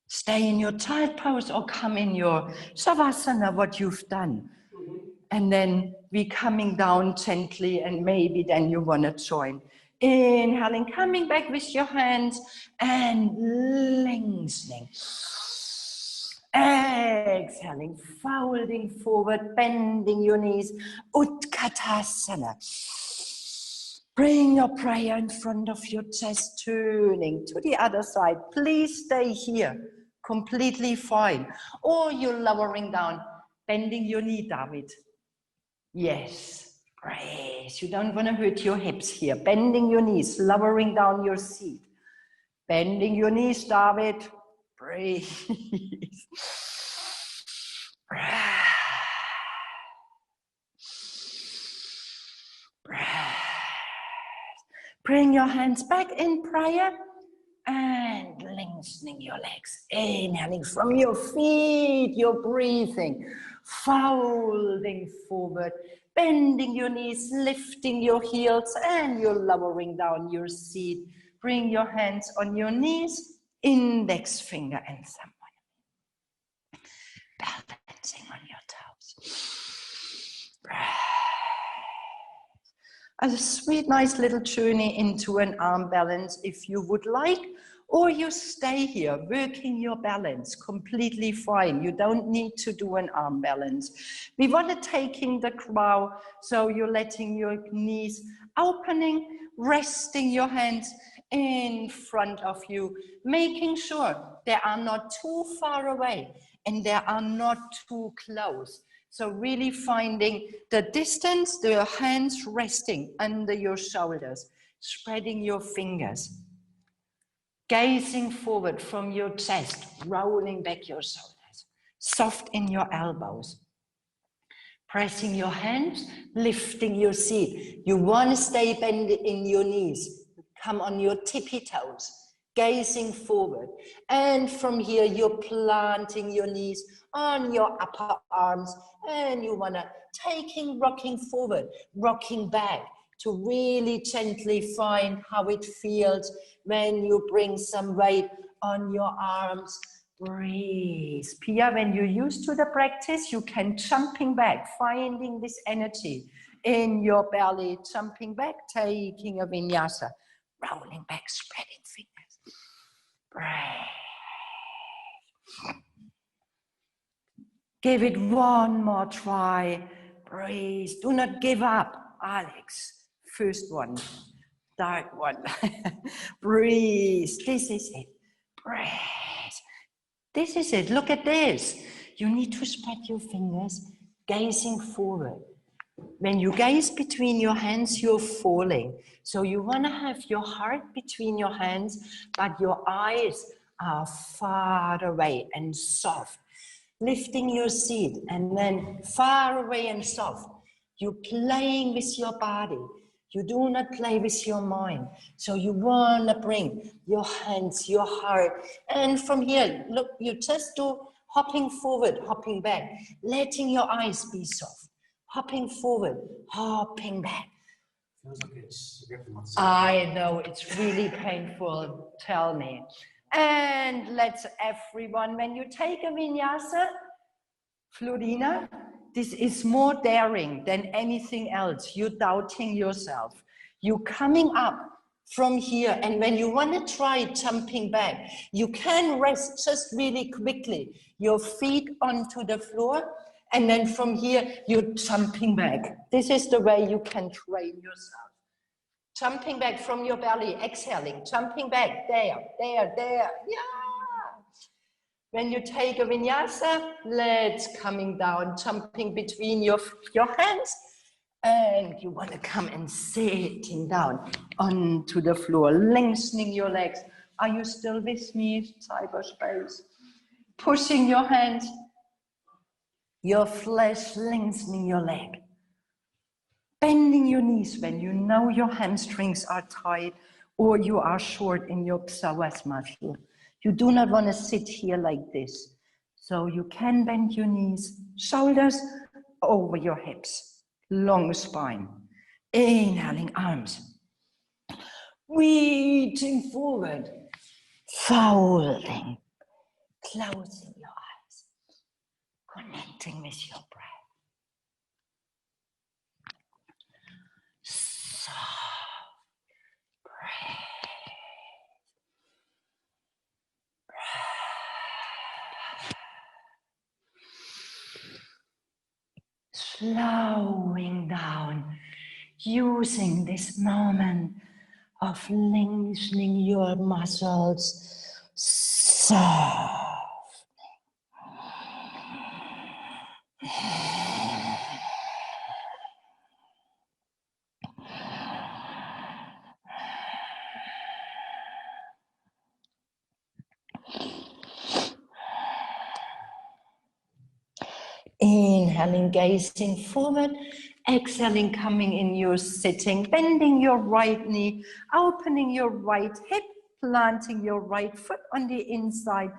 Stay in your child pose or come in your savasana, what you've done. And then we coming down gently, and maybe then you want to join. Inhaling, coming back with your hands and lengthening. Exhaling, folding forward, bending your knees. Utkatasana. Bring your prayer in front of your chest, turning to the other side. Please stay here, completely fine. Or you're lowering down, bending your knee, David. Yes, brace. You don't want to hurt your hips here. Bending your knees, lowering down your seat. Bending your knees, David. Breathe. Breath. Breath. Bring your hands back in prayer and lengthening your legs. Inhaling from your feet, you're breathing. Folding forward, bending your knees, lifting your heels, and you're lowering down your seat. Bring your hands on your knees, index finger and thumb. Balancing on your toes. Breath. A sweet, nice little journey into an arm balance if you would like, Or you stay here, working your balance, completely fine. You don't need to do an arm balance. We want to taking the crow, so you're letting your knees opening, resting your hands in front of you, making sure they are not too far away and they are not too close. So really finding the distance, the hands resting under your shoulders, spreading your fingers, gazing forward from your chest, rolling back your shoulders, soft in your elbows, pressing your hands, lifting your seat. You want to stay bended in your knees, come on your tippy toes, gazing forward. And from here, you're planting your knees on your upper arms, and you want to rocking forward, rocking back, to really gently find how it feels when you bring some weight on your arms. Breathe. Pia, when you're used to the practice, you can jumping back, finding this energy in your belly, jumping back, taking a vinyasa, rolling back, spreading fingers. Breathe. Give it one more try. Breathe. Do not give up, Alex. First one, dark one. Breathe. This is it. Breathe. This is it. Look at this. You need to spread your fingers, gazing forward. When you gaze between your hands, you're falling. So you want to have your heart between your hands, but your eyes are far away and soft. Lifting your seat and then far away and soft. You're playing with your body. You do not play with your mind. So you want to bring your hands, your heart. And from here, look, you just do hopping forward, hopping back, letting your eyes be soft. Hopping forward, hopping back. Feels like it's I know, it's really painful, tell me. And let's everyone, when you take a vinyasa, Florina, this is more daring than anything else. You're doubting yourself. You're coming up from here, and when you want to try jumping back, you can rest just really quickly, your feet onto the floor, and then from here, you're jumping back. This is the way you can train yourself. Jumping back from your belly, exhaling, jumping back, there, yeah. When you take a vinyasa, let's coming down, jumping between your hands, and you want to come and sitting down onto the floor, lengthening your legs. Are you still with me, cyberspace? Pushing your hands, your flesh, lengthening your leg. Bending your knees when you know your hamstrings are tight or you are short in your psoas muscle. You do not want to sit here like this. So you can bend your knees, shoulders over your hips, long spine. Inhaling arms. Reaching forward, folding, closing your eyes, connecting with your breath. Slowing down, using this moment of lengthening your muscles, soft. Inhaling, gazing forward, exhaling, coming in your sitting, bending your right knee, opening your right hip, planting your right foot on the inside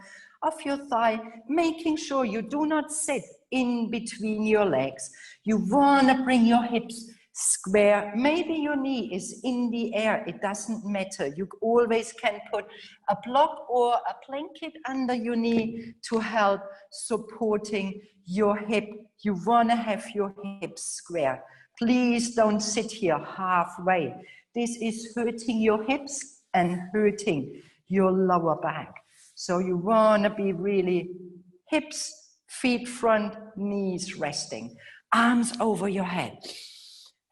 of your thigh, making sure you do not sit in between your legs. You want to bring your hips square. Maybe your knee is in the air. It doesn't matter. You always can put a block or a blanket under your knee to help supporting your hip. You want to have your hips square. Please don't sit here halfway. This is hurting your hips and hurting your lower back. So you want to be really hips, feet front, knees resting, arms over your head.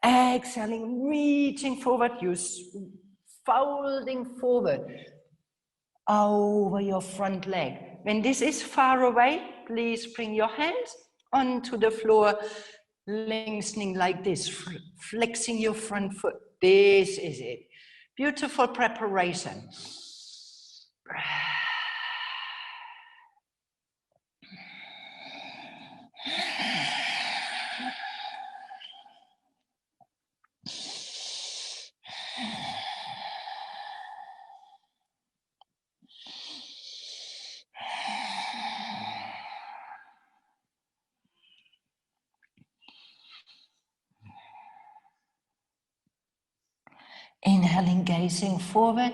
Exhaling, reaching forward, folding forward over your front leg. When this is far away, please bring your hands onto the floor, lengthening like this, flexing your front foot. This is it. Beautiful preparation. Inhaling, gazing forward.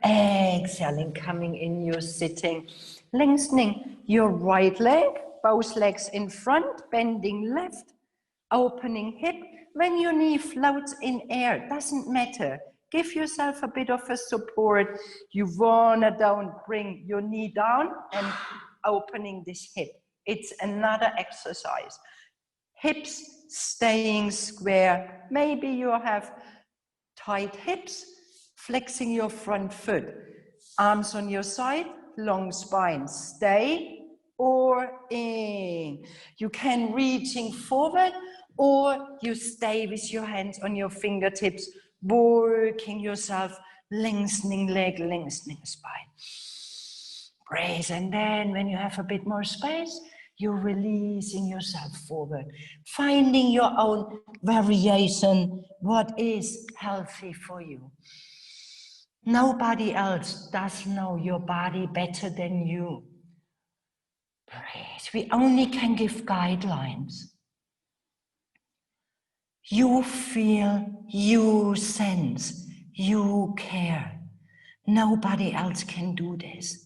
Exhaling, coming in your sitting. Lengthening your right leg, both legs in front, bending left, opening hip. When your knee floats in air, doesn't matter. Give yourself a bit of a support. You wanna bring your knee down and opening this hip. It's another exercise. Hips staying square. Maybe you have tight hips, flexing your front foot. Arms on your side, long spine. Stay or in. You can reaching forward or you stay with your hands on your fingertips, working yourself, lengthening leg, lengthening spine. Breathe, and then when you have a bit more space, you're releasing yourself forward, finding your own variation, what is healthy for you. Nobody else does know your body better than you. Breathe. We only can give guidelines. You feel, you sense, you care. Nobody else can do this.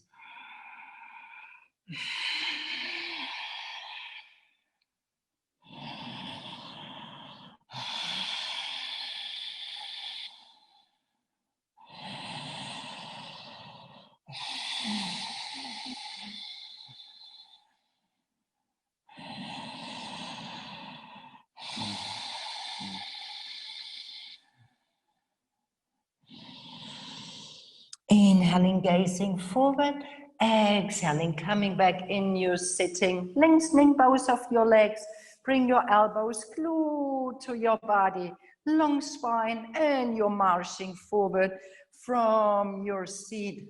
Inhaling, gazing forward. Exhaling, coming back in your sitting. Lengthening both of your legs. Bring your elbows glued to your body. Long spine, and you're marching forward from your seat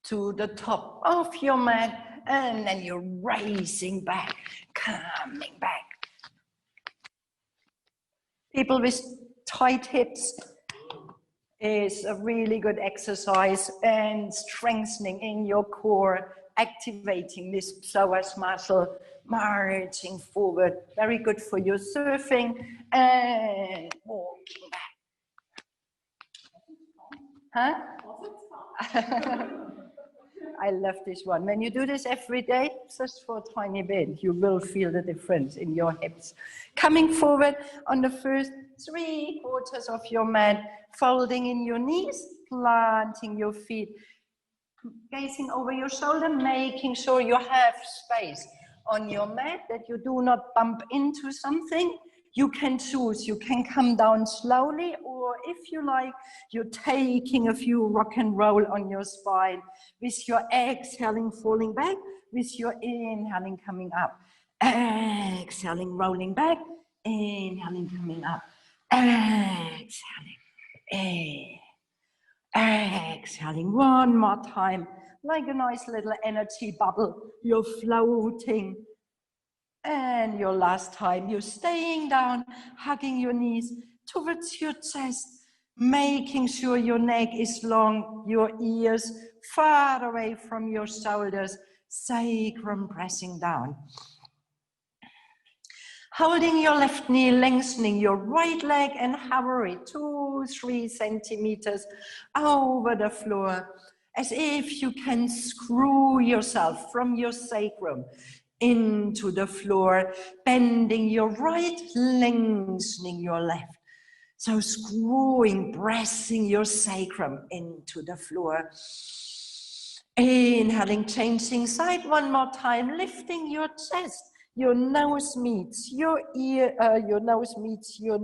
to the top of your mat. And then you're rising back, coming back. People with tight hips is a really good exercise and strengthening in your core, activating this psoas muscle, marching forward. Very good for your surfing and walking back. Huh? I love this one. When you do this every day, just for a tiny bit, you will feel the difference in your hips. Coming forward on the first 3/4 of your mat, folding in your knees, planting your feet, gazing over your shoulder, making sure you have space on your mat, that you do not bump into something. You can choose, you can come down slowly, or if you like, you're taking a few rock and roll on your spine, with your exhaling, falling back, with your inhaling, coming up. Exhaling, rolling back, inhaling, coming up. Exhaling, exhaling, one more time, like a nice little energy bubble, you're floating. And your last time, you're staying down, hugging your knees towards your chest, making sure your neck is long, your ears far away from your shoulders, sacrum pressing down. Holding your left knee, lengthening your right leg and hover it 2-3 centimeters over the floor, as if you can screw yourself from your sacrum into the floor, bending your right, lengthening your left. So screwing, pressing your sacrum into the floor. Inhaling, changing side one more time, lifting your chest. Your nose meets your ear, your nose meets your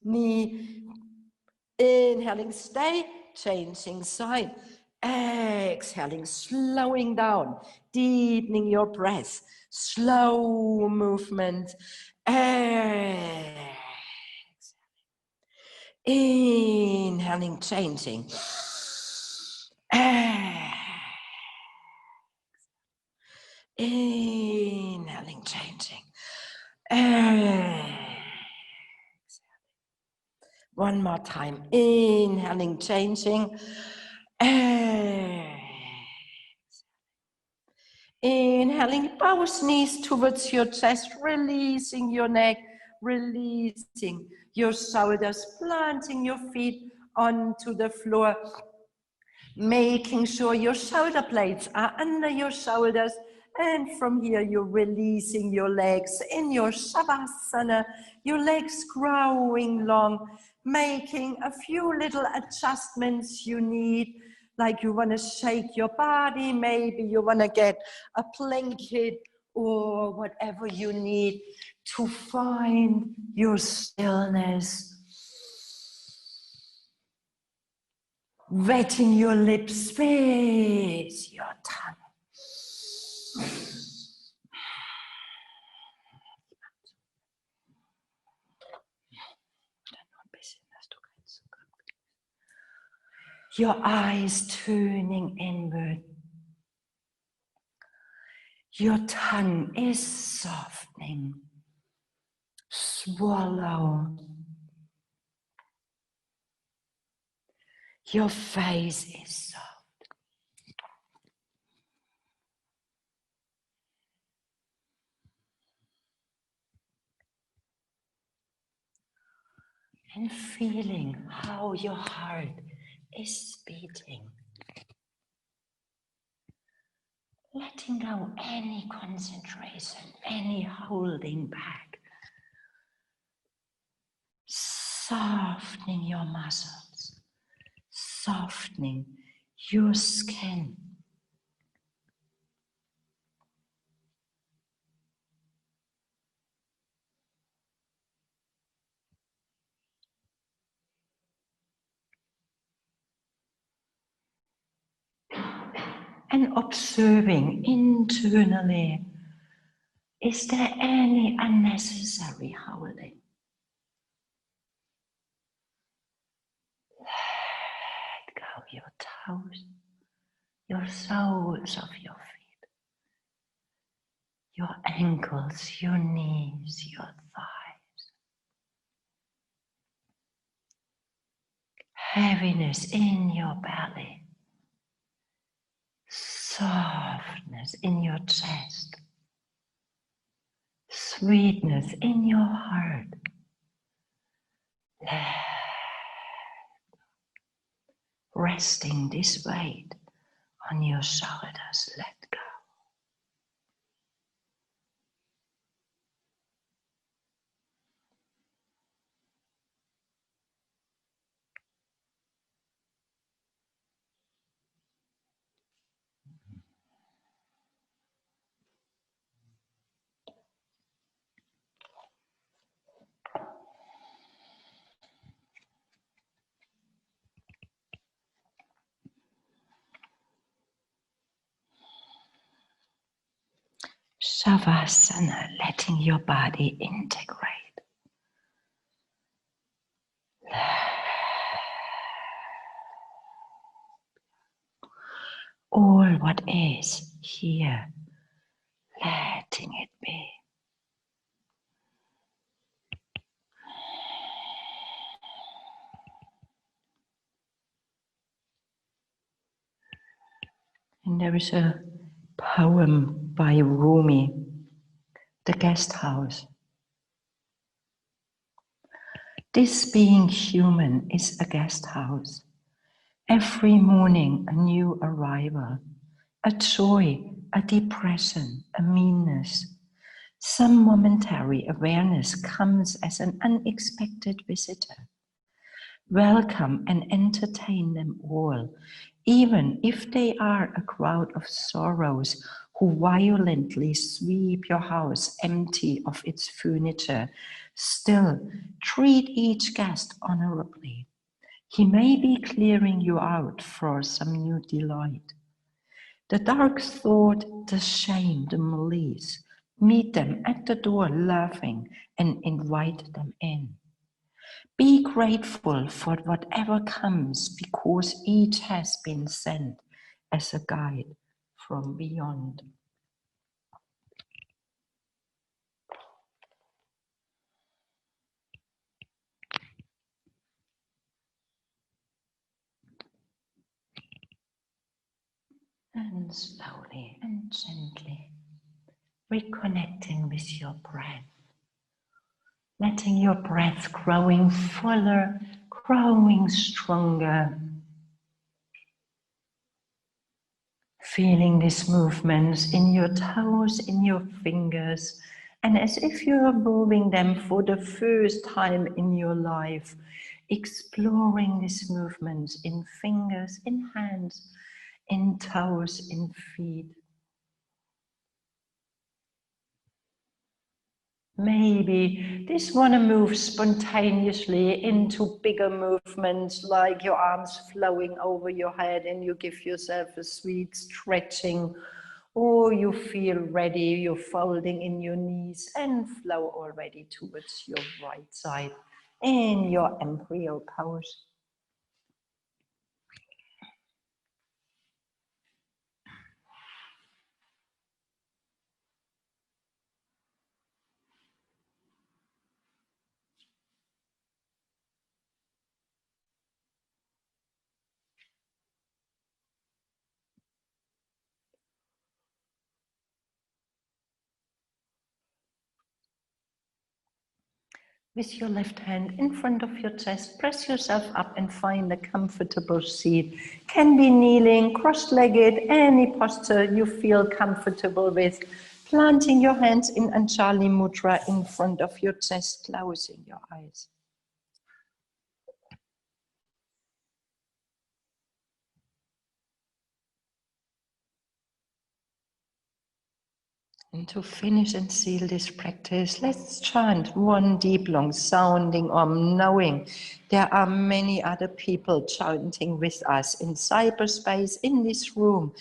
knee. Inhaling, stay, changing side. Exhaling, slowing down, deepening your breath. Slow movement. Inhaling, changing. Inhaling, changing. One more time. Inhaling, changing. Inhaling, both knees towards your chest, releasing your neck, releasing your shoulders, planting your feet onto the floor, making sure your shoulder blades are under your shoulders. And from here, you're releasing your legs in your Shavasana, your legs growing long, making a few little adjustments you need, like you want to shake your body, maybe you want to get a blanket or whatever you need to find your stillness. Wetting your lips with your tongue. Your eyes turning inward. Your tongue is softening. Swallow. Your face is soft. And feeling how your heart is beating. Letting go any concentration, any holding back. Softening your muscles, softening your skin. And observing internally, is there any unnecessary holding? Let go your toes, your soles of your feet, your ankles, your knees, your thighs. Heaviness in your belly. Softness in your chest, sweetness in your heart. Resting this weight on your shoulders, let go. Shavasana, letting your body integrate. All what is here, letting it be. And there is a poem by Rumi, The Guest House. This being human is a guest house. Every morning a new arrival, a joy, a depression, a meanness. Some momentary awareness comes as an unexpected visitor. Welcome and entertain them all, even if they are a crowd of sorrows who violently sweep your house empty of its furniture. Still, treat each guest honorably. He may be clearing you out for some new delight. The dark thought, the shame, the malice, meet them at the door laughing and invite them in. Be grateful for whatever comes because each has been sent as a guide from beyond. And slowly and gently reconnecting with your breath. Letting your breath growing fuller, growing stronger. Feeling these movements in your toes, in your fingers, and as if you are moving them for the first time in your life, exploring these movements in fingers, in hands, in toes, in feet. Maybe this want to move spontaneously into bigger movements, like your arms flowing over your head and you give yourself a sweet stretching, or you feel ready, you're folding in your knees and flow already towards your right side in your embryo pose. With your left hand in front of your chest, press yourself up and find a comfortable seat. Can be kneeling, cross-legged, any posture you feel comfortable with. Planting your hands in Anjali Mudra in front of your chest, closing your eyes. And to finish and seal this practice, let's chant one deep, long sounding Om, knowing there are many other people chanting with us in cyberspace, in this room,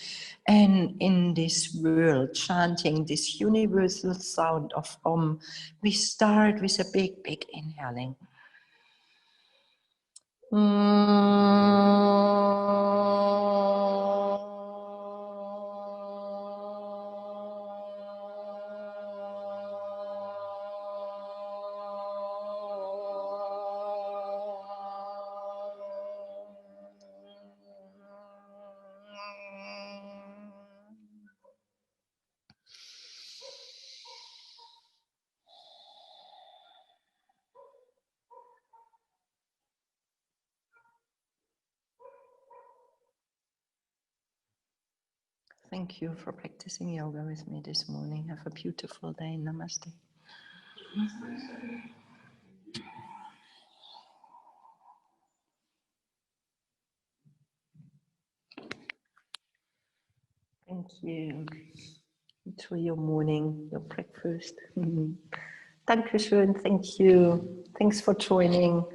and in this world, chanting this universal sound of Om. We start with a big, big inhaling. Thank you for practicing yoga with me this morning. Have a beautiful day. Namaste. Thank you. Enjoy your morning, your breakfast. Dankeschön. Thank you. Thanks for joining.